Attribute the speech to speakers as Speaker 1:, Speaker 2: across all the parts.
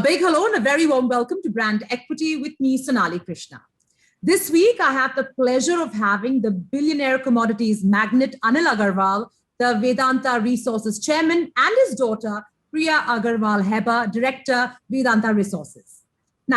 Speaker 1: big hello and a very warm welcome to Brand Equity with me, Sonali Krishna. This week, I have the pleasure of having the billionaire commodities magnate Anil Agarwal, the Vedanta Resources chairman, and his daughter, Priya Agarwal Hebba, director, Vedanta Resources.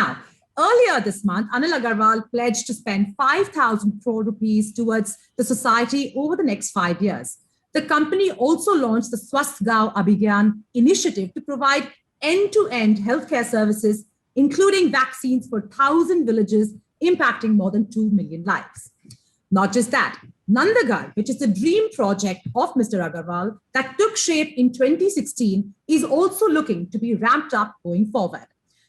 Speaker 1: Now, earlier this month, Anil Agarwal pledged to spend 5,000 crore rupees towards the society over the next 5 years. The company also launched the Swasth Gaon Abhiyan initiative to provide end-to-end healthcare services, including vaccines for 1,000 villages, impacting more than 2 million lives. Not just that, Nandagar, which is the dream project of Mr. Agarwal that took shape in 2016, is also looking to be ramped up going forward.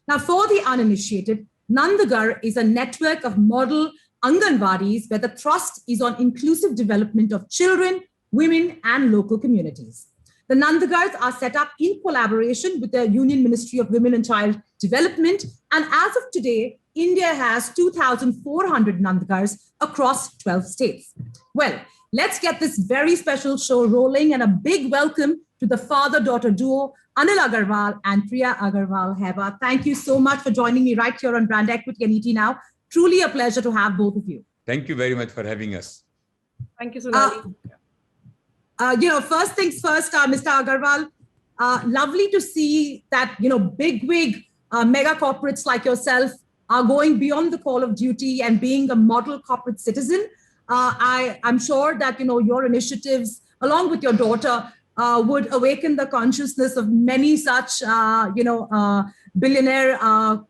Speaker 1: Now, for the uninitiated, Nandagar is a network of model Anganwadis where the thrust is on inclusive development of children, women, and local communities. The Nandagars are set up in collaboration with the Union Ministry of Women and Child Development. And as of today, India has 2,400 Nandagars across 12 states. Well, let's get this very special show rolling, and a big welcome to the father-daughter duo, Anil Agarwal and Priya Agarwal Hebba. Thank you so much for joining me right here on Brand Equity and ET Now. Truly a pleasure to have both of you.
Speaker 2: Thank you very much for having us.
Speaker 3: Thank you, Sonali.
Speaker 1: First things first, Mr. Agarwal, lovely to see that, big mega corporates like yourself are going beyond the call of duty and being a model corporate citizen. I'm sure that, your initiatives, along with your daughter, would awaken the consciousness of many such, billionaire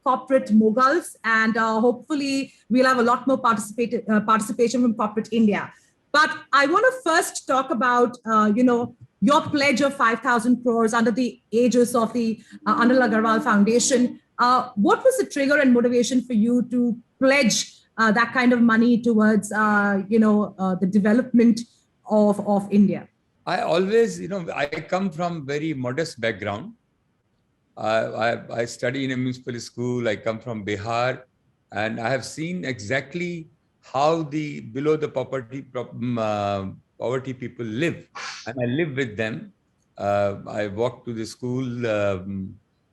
Speaker 1: corporate moguls. And hopefully we'll have a lot more participation from corporate India. But I want to first talk about, your pledge of 5,000 crores under the aegis of the Anil Agarwal Foundation. What was the trigger and motivation for you to pledge that kind of money towards, the development of India?
Speaker 2: I always, I come from very modest background. I study in a municipal school. I come from Bihar, and I have seen exactly how the below the poverty people live, and I live with them. I walk to the school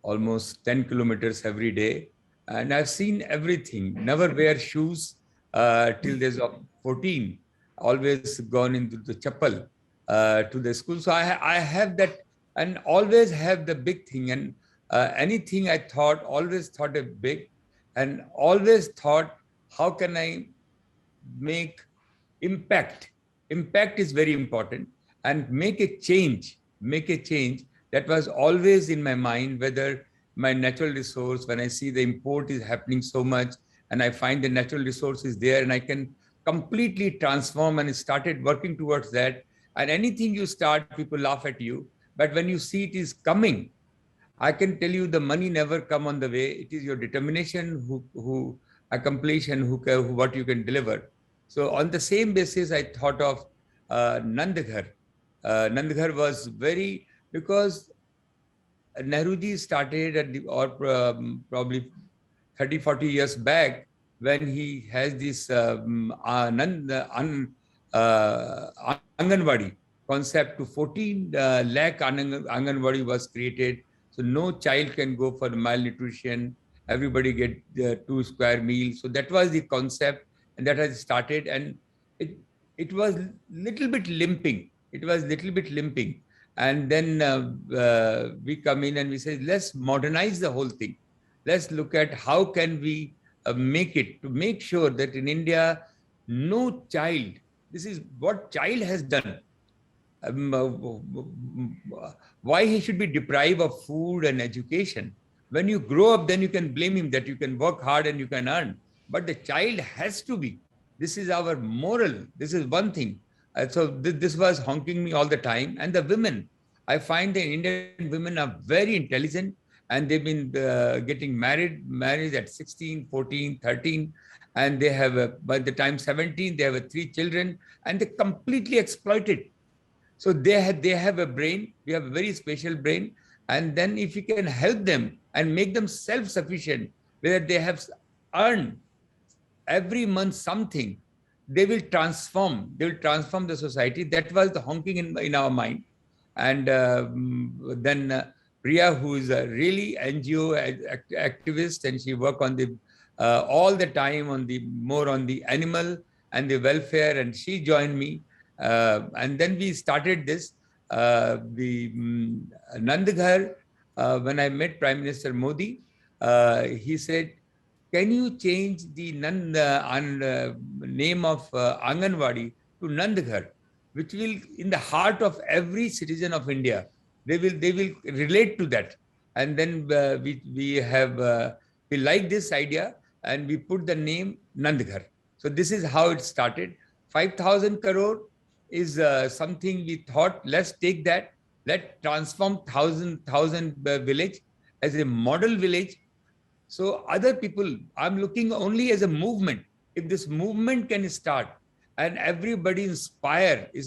Speaker 2: almost 10 kilometers every day, and I've seen everything. Never wear shoes till there's 14. Always gone into the chapel to the school. So I have that, and always have the big thing. And anything I thought, always thought it big, and always thought, how can I make impact? Impact is very important, and make a change. That was always in my mind, whether my natural resource, when I see the import is happening so much, and I find the natural resource is there, and I can completely transform, and started working towards that. And anything you start, people laugh at you. But when you see it is coming, I can tell you the money never come on the way. It is your determination who accomplish and what you can deliver. So on the same basis, I thought of Nandaghar. Nandaghar was because Nehruji started probably 30, 40 years back, when he has this Anganwadi concept. To 14 lakh Anganwadi was created. So no child can go for malnutrition. Everybody get 2 square meals. So that was the concept, and that has started. And it was little bit limping. And then we come in and we say, let's modernize the whole thing. Let's look at how can we make it, to make sure that in India, no child, this is what child has done. Why he should be deprived of food and education. When you grow up, then you can blame him that you can work hard and you can earn. But the child has to be. This is our moral. This is one thing. So this was honking me all the time. And the women, I find the Indian women are very intelligent, and they've been getting married at 16, 14, 13. And they have, by the time 17, they have 3 children, and they completely exploited. So they have a brain. We have a very special brain. And then if you can help them and make them self-sufficient, where they have earned every month something, they will transform the society. That was the honking in our mind. And then Priya, who is a really NGO activist, and she work on the all the time on the more on the animal and the welfare, and she joined me, and then we started this. The Nandghar, when I met Prime Minister Modi, he said, "Can you change the name of Anganwadi to Nandghar, which will in the heart of every citizen of India." They will relate to that, and then we like this idea, and we put the name Nandghar. So this is how it started. 5,000 crore is something we thought, let's take that, let transform thousand village as a model village. So other people, I'm looking only as a movement. If this movement can start and everybody is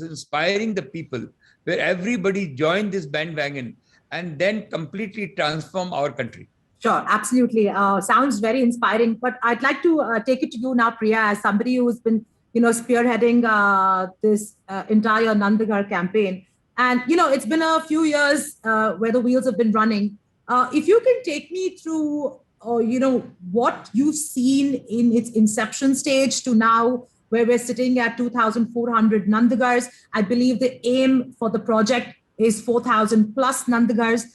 Speaker 2: inspiring the people, where everybody join this bandwagon and then completely transform our country.
Speaker 1: Sure, absolutely. Sounds very inspiring. But I'd like to take it to you now, Priya, as somebody who's been, spearheading this entire Nandagar campaign. And it's been a few years where the wheels have been running. If you can take me through, what you've seen in its inception stage to now, where we're sitting at 2,400 Nandagars. I believe the aim for the project is 4,000 plus Nandagars.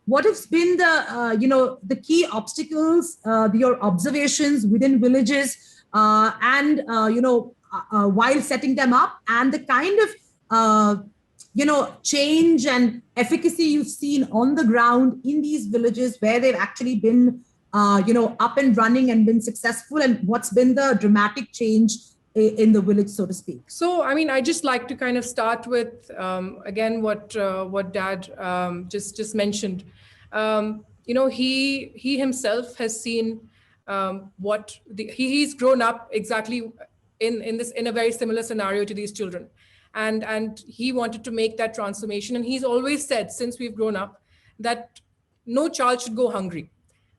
Speaker 1: What has been the key obstacles, your observations within villages, and while setting them up, and the kind of change and efficacy you've seen on the ground in these villages where they've actually been up and running and been successful, and what's been the dramatic change in the village, so to speak?
Speaker 3: So, I mean, I just like to kind of start with, again, what Dad just mentioned. He himself has seen he's grown up exactly in a very similar scenario to these children. And he wanted to make that transformation. And he's always said, since we've grown up, that no child should go hungry.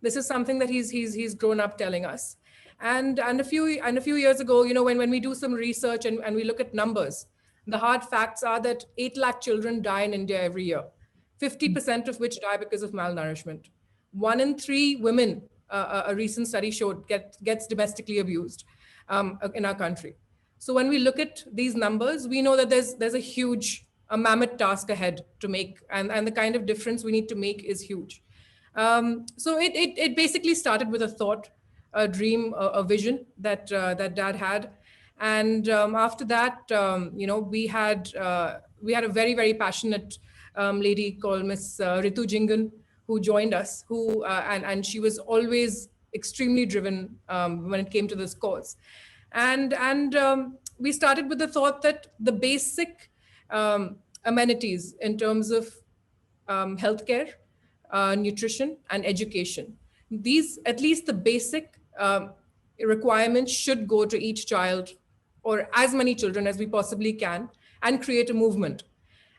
Speaker 3: This is something that he's grown up telling us. And a few years ago, when we do some research and we look at numbers, the hard facts are that 8 lakh children die in India every year, 50% of which die because of malnourishment. 1 in 3 women, a recent study showed, gets domestically abused in our country. So when we look at these numbers, we know that there's a mammoth task ahead to make, and the kind of difference we need to make is huge. So it basically started with a thought, a dream, a vision that Dad had, and after that, we had a very, very passionate lady called Miss Ritu Jingan, who joined us, and she was always extremely driven when it came to this cause, and we started with the thought that the basic amenities in terms of healthcare, nutrition, and education, these, at least the basic requirements, should go to each child, or as many children as we possibly can, and create a movement.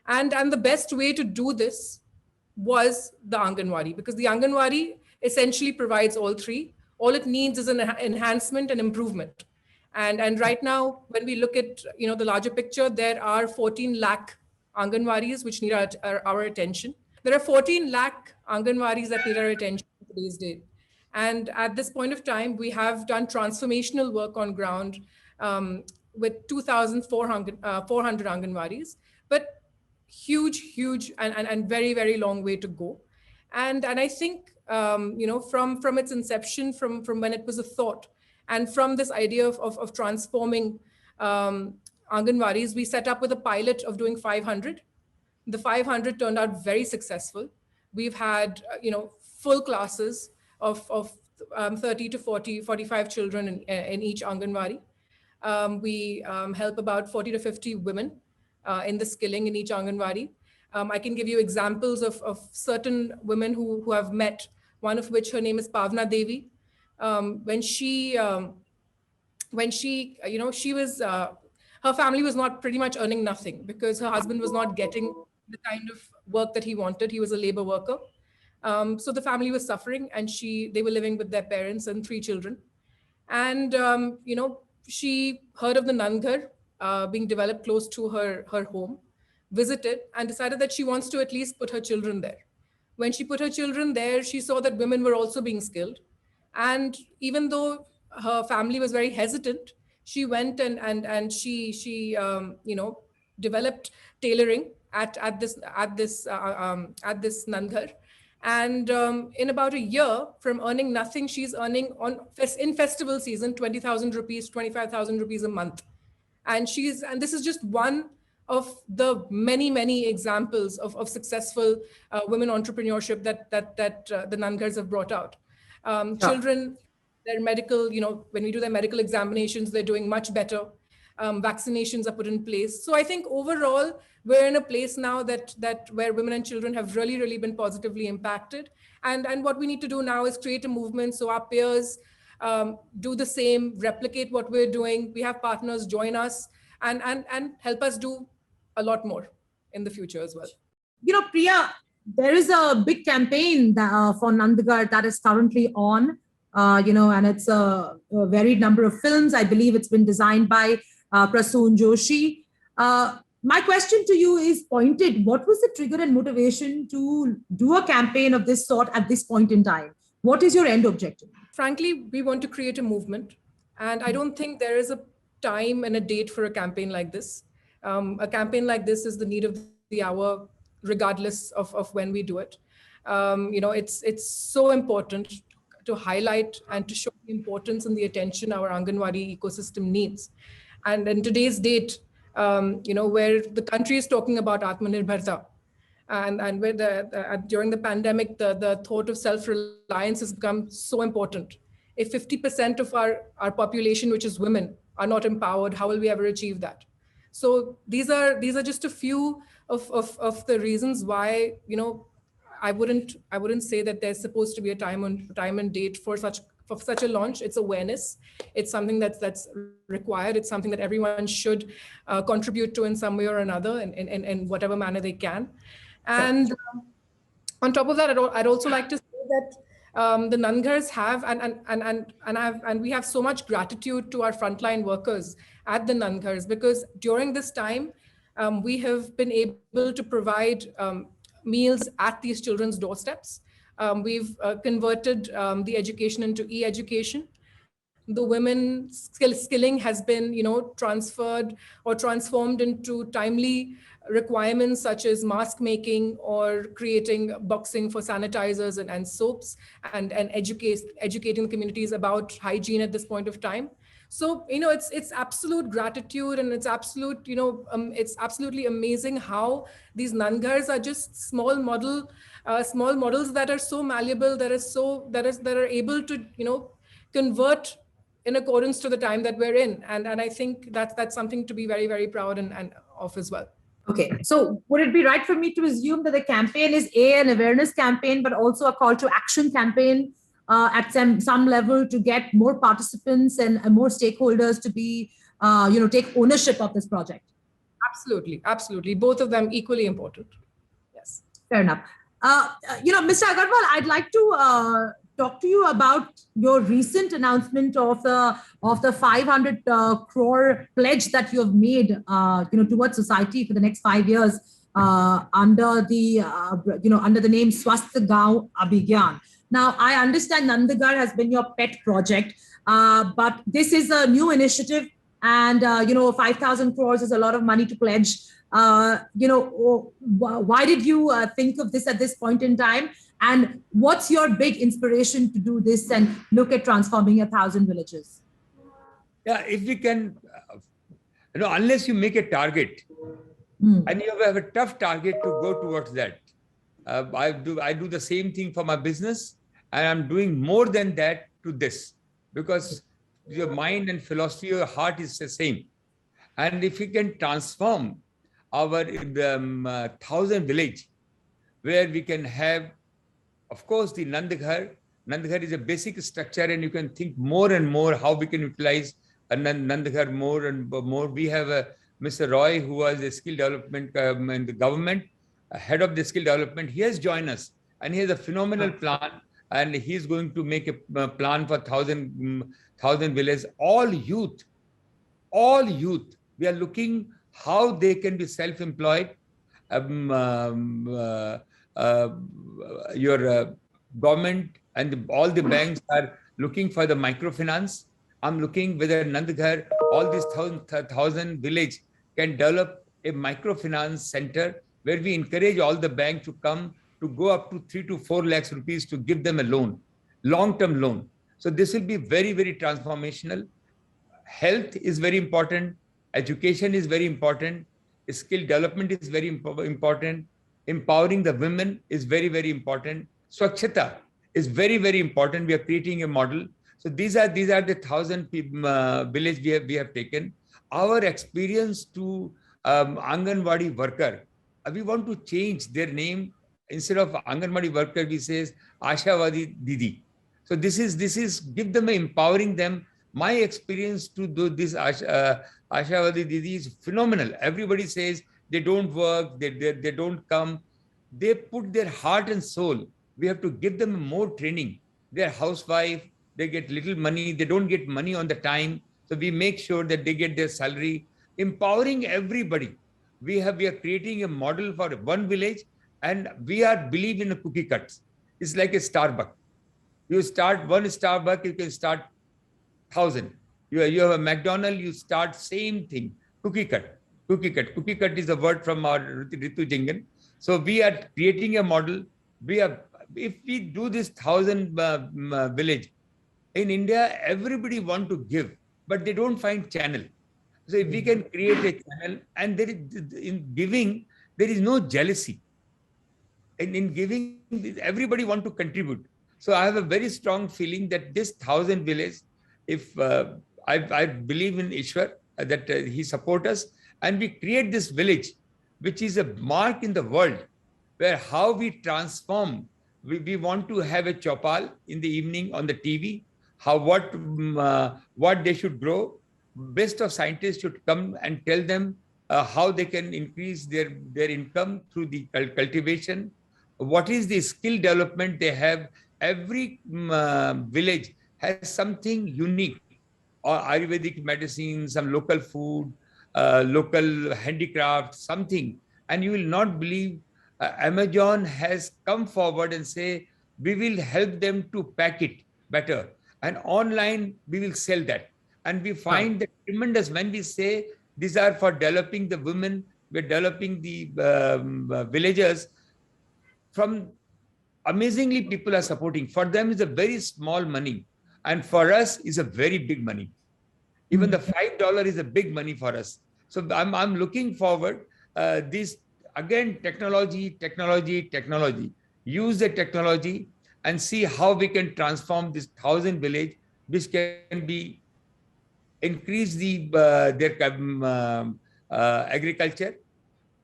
Speaker 3: And the best way to do this was the Anganwadi, because the Anganwadi essentially provides all three. All it needs is an enhancement and improvement. And right now, when we look at the larger picture, there are 14 lakh Anganwadis which need our attention. There are 14 lakh Anganwadis that need our attention in today's date. And at this point of time, we have done transformational work on ground with 2,400 Anganwadis, but huge and very, very long way to go. And I think, from its inception, from when it was a thought, and from this idea of transforming Anganwadis, we set up with a pilot of doing 500. The 500 turned out very successful. We've had, full classes of 30 to 40, 45 children in each Anganwadi. We help about 40 to 50 women in the skilling in each Anganwadi. I can give you examples of certain women who I've met, one of which, her name is Pavna Devi. When she was, her family was not pretty much earning nothing because her husband was not getting the kind of work that he wanted. He was a labor worker. So the family was suffering, and they were living with their parents and 3 children. And, she heard of the Nandghar being developed close to her home, visited, and decided that she wants to at least put her children there. when she put her children there, she saw that women were also being skilled. And even though her family was very hesitant, she went and developed tailoring at this Nandghar. And in about a year, from earning nothing, she's earning in festival season 20,000 rupees, 25,000 rupees a month. And this is just one of the many examples of successful women entrepreneurship that the Nandghars have brought out. Children, their medical, when we do their medical examinations, they're doing much better. Vaccinations are put in place. So I think overall, we're in a place now that where women and children have really been positively impacted. And what we need to do now is create a movement so our peers do the same, replicate what we're doing. We have partners join us and help us do a lot more in the future as well.
Speaker 1: Priya, there is a big campaign for Nandghar that is currently on, and it's a varied number of films. I believe it's been designed by Prasoon Joshi. My question to you is pointed. What was the trigger and motivation to do a campaign of this sort at this point in time? What is your end objective?
Speaker 3: Frankly, we want to create a movement. And I don't think there is a time and a date for a campaign like this. A campaign like this is the need of the hour, regardless of when we do it. It's so important to highlight and to show the importance and the attention our Anganwadi ecosystem needs. And in today's date, where the country is talking about Atmanirbharta, and where during the pandemic, the thought of self-reliance has become so important. If 50% of our population, which is women, are not empowered, how will we ever achieve that? So these are just a few of the reasons why, I wouldn't say that there's supposed to be a time and date for such a launch. It's awareness. It's something that's required. It's something that everyone should contribute to in some way or another, in whatever manner they can. And on top of that, I'd also like to say that the Nandghars have, and we have so much gratitude to our frontline workers at the Nandghars, because during this time, we have been able to provide meals at these children's doorsteps. We've converted the education into e-education. The women's skilling has been, transferred or transformed into timely requirements such as mask making or creating boxing for sanitizers and soaps, and educating the communities about hygiene at this point of time. So, it's absolute gratitude, and it's it's absolutely amazing how these Nandghars are just small models that are so malleable, that are able to, convert in accordance to the time that we're in. And I think that's something to be very proud and of as well.
Speaker 1: Okay, so would it be right for me to assume that the campaign is an awareness campaign, but also a call to action campaign at some level to get more participants and more stakeholders to be, take ownership of this project?
Speaker 3: Absolutely. Both of them equally important. Yes.
Speaker 1: Fair enough. Mr. Agarwal, I'd like to talk to you about your recent announcement of the 500 crore pledge that you have made, towards society for the next 5 years under the name Swasth Gaon Abhigyan. Now, I understand Nandghar has been your pet project, but this is a new initiative, and 5,000 crores is a lot of money to pledge. Why did you think of this at this point in time? And what's your big inspiration to do this and look at transforming 1,000 villages?
Speaker 2: Yeah, if we can, unless you make a target, and you have a tough target to go towards that. I do the same thing for my business, and I'm doing more than that to this, because your mind and philosophy, your heart is the same. And if we can transform our 1,000 village, where we can have, of course, the Nandghar. Nandghar is a basic structure, and you can think more and more how we can utilize Nandghar more and more. We have Mr. Roy, who was a skill development in the government, head of the skill development. He has joined us, and he has a phenomenal plan, and he's going to make a plan for 1,000 villages. All youth. We are looking how they can be self-employed. uh, your government and all the banks are looking for the microfinance. I'm looking whether Nandghar, all these thousand village can develop a microfinance center where we encourage all the banks to come to go up to 3 to 4 lakhs rupees to give them a loan, long-term loan. So this will be very, very transformational. Health is very important. Education is very important. Skill development is very important. Empowering the women is very, very important. Swachhata is very, very important. We are creating a model. So these are the thousand village we have taken. Our experience to Anganwadi worker, we want to change their name. Instead of Anganwadi worker, we say Ashavadi Didi. So this is give them empowering them. My experience to do this Ashavadi Didi is phenomenal. Everybody says they don't work, they don't come. They put their heart and soul. We have to give them more training. They're housewife, they get little money, they don't get money on the time. So we make sure that they get their salary. Empowering everybody. We are creating a model for one village, and we are believe in a cookie cuts. It's like a Starbucks. You start one Starbucks, you can start 1,000. You have a McDonald's, you start same thing. Cookie cut. Cookie cut. Cookie cut is a word from our Ritu Jingan. So we are creating a model. If we do this 1,000 village, in India, everybody want to give, but they don't find channel. So if we can create a channel, and there is, in giving, there is no jealousy. In giving, everybody want to contribute. So I have a very strong feeling that this 1,000 village, if I believe in Ishwar, that he support us, and we create this village, which is a mark in the world, where how we transform. We want to have a chopal in the evening on the TV, what they should grow. Best of scientists should come and tell them how they can increase their income through the cultivation. What is the skill development they have? Every village has something unique, or Ayurvedic medicine, some local food, local handicraft, something. And you will not believe, Amazon has come forward and say, we will help them to pack it better. And online, we will sell that. And we find that tremendous when we say these are for developing the women, we're developing the villagers. From amazingly, people are supporting. For them, it's a very small money. And for us, is a very big money. Even the $5 is a big money for us. So I'm looking forward. This again, technology. Use the technology and see how we can transform this 1,000 village, which can be increase their agriculture,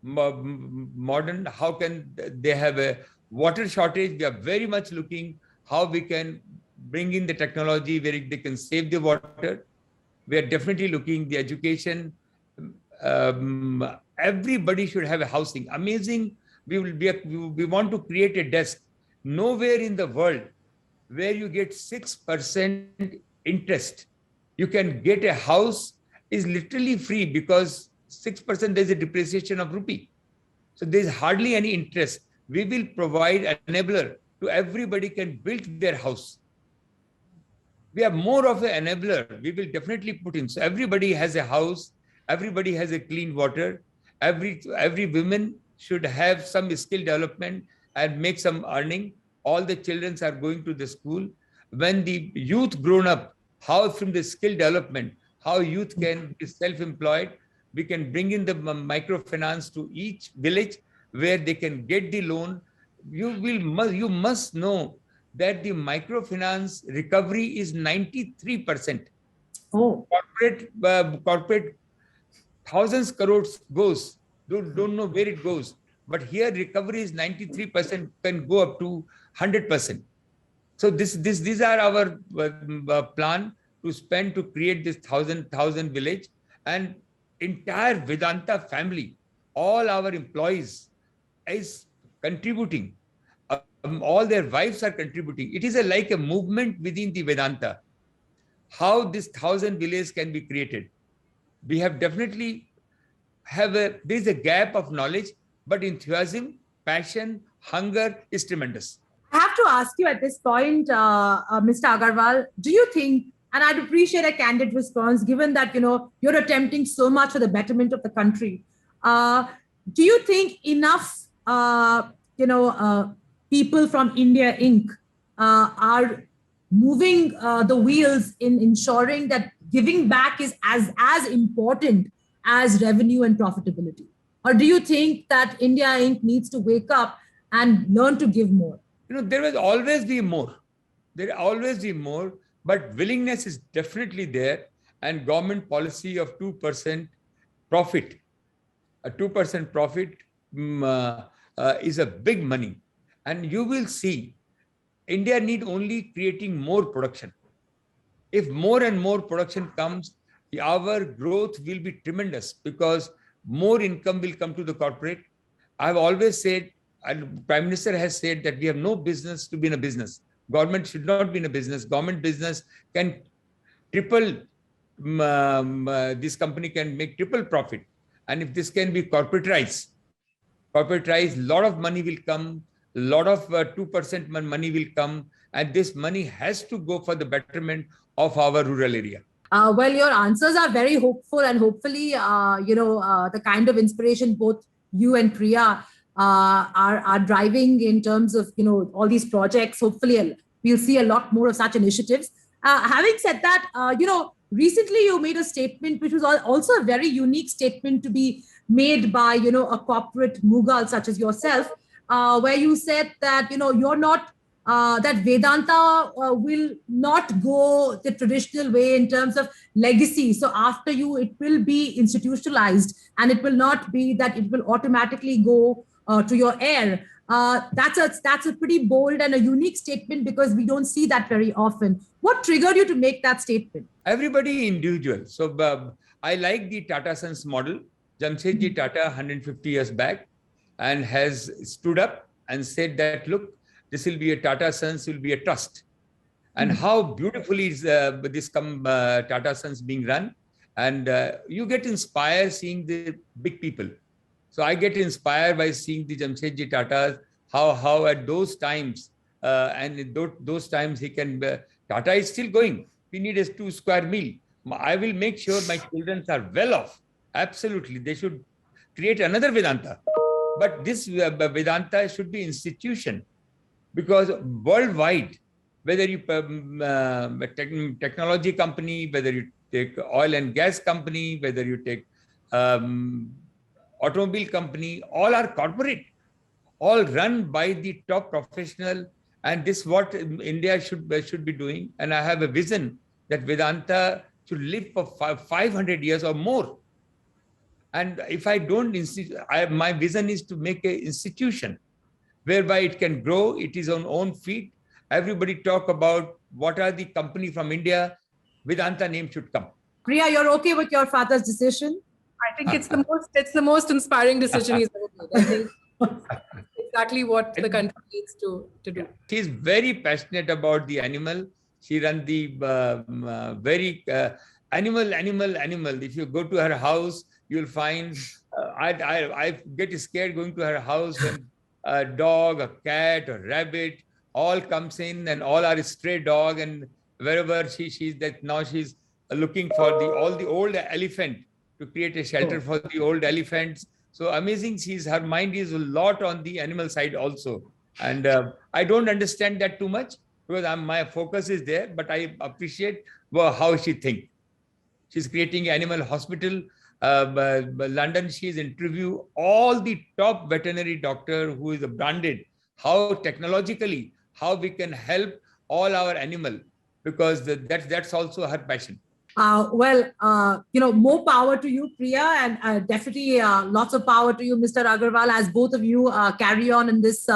Speaker 2: modern. How can they have a water shortage? We are very much looking how we can bring in the technology where they can save the water. We are definitely looking the education. Everybody should have a housing. Amazing. We want to create a desk. Nowhere in the world where you get 6% interest, you can get a house is literally free, because 6% there's a depreciation of rupee. So there's hardly any interest. We will provide an enabler to everybody can build their house. We are more of an enabler. We will definitely put in. So everybody has a house. Everybody has a clean water. Every woman should have some skill development and make some earning. All the children are going to the school. When the youth grown up, how from the skill development, how youth can be self-employed, we can bring in the microfinance to each village where they can get the loan. You must know that the microfinance recovery is 93%.
Speaker 1: Oh.
Speaker 2: Corporate thousands crores goes, don't know where it goes. But here recovery is 93%, can go up to 100%. So these are our plan to spend to create this 1,000 village, and entire Vedanta family, all our employees is contributing. All their wives are contributing. It is like a movement within the Vedanta. How this 1,000 villages can be created. We have definitely there is a gap of knowledge, but enthusiasm passion, hunger is tremendous.
Speaker 1: I have to ask you at this point, Mr. Agarwal, do you think, and I'd appreciate a candid response, given that, you're attempting so much for the betterment of the country. Do you think enough, people from India Inc. Are moving the wheels in ensuring that giving back is as important as revenue and profitability? Or do you think that India Inc. needs to wake up and learn to give more?
Speaker 2: There will always be more. There will always be more, but willingness is definitely there. And government policy of 2% profit, a 2% profit is a big money. And you will see India need only creating more production. If more and more production comes, our growth will be tremendous because more income will come to the corporate. I've always said, and Prime Minister has said that we have no business to be in a business. Government should not be in a business. Government business can triple, this company can make triple profit. And if this can be corporatized, a lot of money will come, a lot of 2% money will come, and this money has to go for the betterment of our rural area.
Speaker 1: Well, your answers are very hopeful, and hopefully, the kind of inspiration both you and Priya are driving in terms of, all these projects. Hopefully, we'll see a lot more of such initiatives. Having said that, recently you made a statement which was also a very unique statement to be made by, a corporate mughal such as yourself, where you said that, you're not, that Vedanta will not go the traditional way in terms of legacy. So after you, it will be institutionalized, and it will not be that it will automatically go to your heir. That's a pretty bold and a unique statement because we don't see that very often. What triggered you to make that statement?
Speaker 2: Everybody individual. So I like the Tata Sons model. Jamshedji Tata 150 years back and has stood up and said that, look, this will be a Tata Sons, will be a trust. And how beautifully is this Tata Sons being run. And you get inspired seeing the big people. So I get inspired by seeing the Jamshedji Tata, how at those times, and in those times he can, Tata is still going. We need a 2 square meal. I will make sure my children are well off. Absolutely. They should create another Vedanta. But this Vedanta should be institution. Because worldwide, whether you technology company, whether you take oil and gas company, whether you take automobile company, all are corporate, all run by the top professional. And this is what India should be doing. And I have a vision that Vedanta should live for 500 years or more. And if I don't, my vision is to make an institution whereby it can grow, it is on own feet. Everybody talk about what are the company from India, Vedanta name should come.
Speaker 1: Priya, you're okay with your father's decision?
Speaker 3: I think it's the most inspiring decision he's ever made. I think exactly what the country needs to do.
Speaker 2: She's very passionate about the animal. She runs the very animal. If you go to her house, you'll find, I get scared going to her house when a dog, a cat, a rabbit, all comes in and all are stray dog, and wherever she's that now she's looking for all the old elephant to create a shelter for the old elephants. So amazing, her mind is a lot on the animal side also. And I don't understand that too much because my focus is there, but I appreciate how she thinks. She's creating animal hospital. London, she's interviewed all the top veterinary doctor who is branded, how technologically, how we can help all our animal, because that's also her passion.
Speaker 1: More power to you, Priya, and definitely lots of power to you, Mr. Agarwal, as both of you carry on in this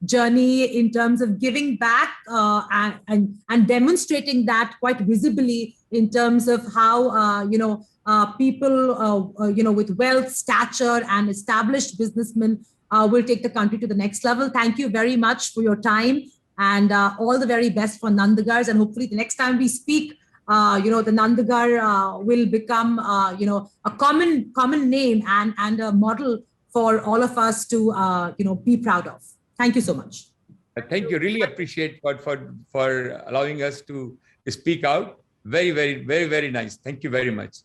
Speaker 1: journey in terms of giving back and demonstrating that quite visibly in terms of how, people, with wealth, stature, and established businessmen will take the country to the next level. Thank you very much for your time, and all the very best for Nandagars. And hopefully the next time we speak, the Nandagar will become, a common name and a model for all of us to, be proud of. Thank you so much.
Speaker 2: Thank you. Really appreciate for allowing us to speak out. Very, very, very, very nice. Thank you very much.